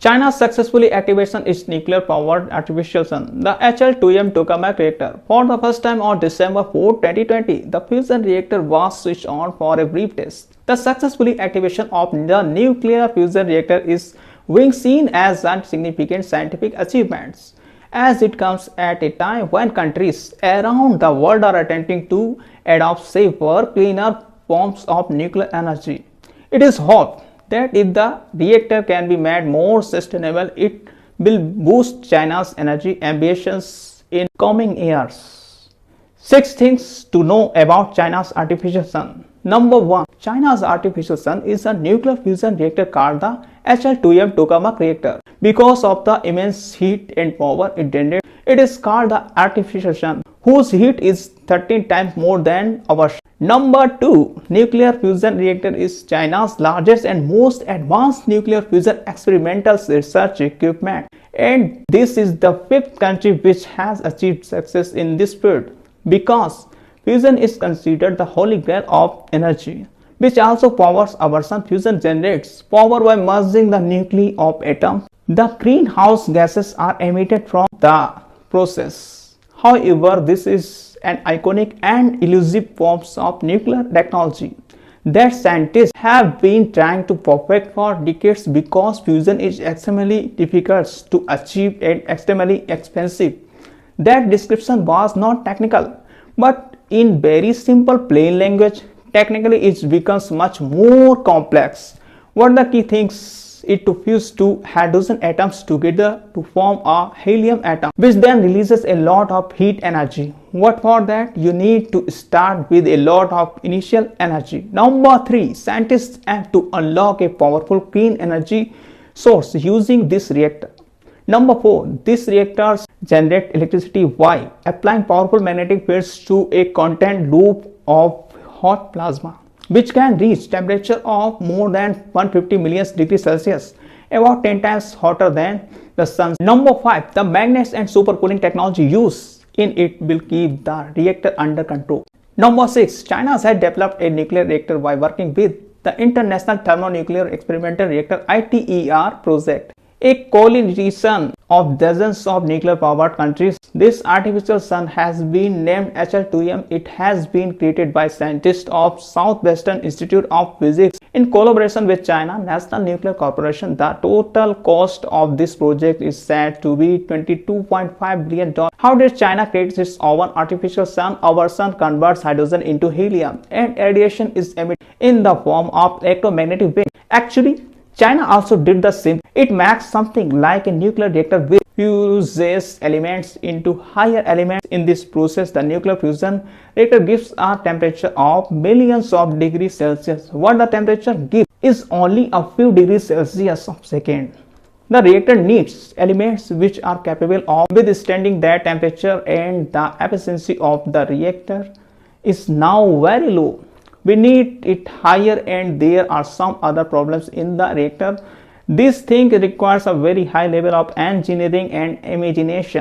China successfully activated its nuclear-powered artificial sun, the HL-2M TOKAMAK reactor. For the first time on December 4, 2020, the fusion reactor was switched on for a brief test. The successful activation of the nuclear fusion reactor is being seen as a significant scientific achievement, as it comes at a time when countries around the world are attempting to adopt safer, cleaner forms of nuclear energy. It is hoped that if the reactor can be made more sustainable, it will boost China's energy ambitions in coming years. 6 things to know about China's artificial sun. Number 1. China's artificial sun is a nuclear fusion reactor called the HL-2M TOKAMAK reactor. Because of the immense heat and power it generates, it is called the artificial sun, whose heat is 13 times more than ours. Number 2. Nuclear fusion reactor is China's largest and most advanced nuclear fusion experimental research equipment, and this is the 5th country which has achieved success in this field. Because fusion is considered the holy grail of energy, which also powers our sun. Fusion generates power by merging the nuclei of atoms. The greenhouse gases are emitted from the process. However, this is an iconic and elusive form of nuclear technology that scientists have been trying to perfect for decades, because fusion is extremely difficult to achieve and extremely expensive. That description was not technical, but in very simple plain language, technically it becomes much more complex. What the key things is to fuse two hydrogen atoms together to form a helium atom, which then releases a lot of heat energy. What for that? You need to start with a lot of initial energy. Number 3. Scientists aim to unlock a powerful clean energy source using this reactor. Number 4. These reactors generate electricity by applying powerful magnetic fields to a contained loop of hot plasma, which can reach temperature of more than 150 million degrees Celsius, about 10 times hotter than the sun. Number 5. The magnets and supercooling technology used in it will keep the reactor under control. Number 6. China has developed a nuclear reactor by working with the International Thermonuclear Experimental Reactor (ITER) project, a coalition of dozens of nuclear-powered countries. This artificial sun has been named HL-2M. It has been created by scientists of Southwestern Institute of Physics in collaboration with China National Nuclear Corporation. The total cost of this project is said to be $22.5 billion. How did China create its own artificial sun? Our sun converts hydrogen into helium, and radiation is emitted in the form of electromagnetic waves. Actually, China also did the same. It makes something like a nuclear reactor which fuses elements into higher elements. In this process, the nuclear fusion reactor gives a temperature of millions of degrees Celsius. What the temperature gives is only a few degrees Celsius a second. The reactor needs elements which are capable of withstanding that temperature, and the efficiency of the reactor is now very low. We need it higher, and there are some other problems in the reactor. This thing requires a very high level of engineering and imagination.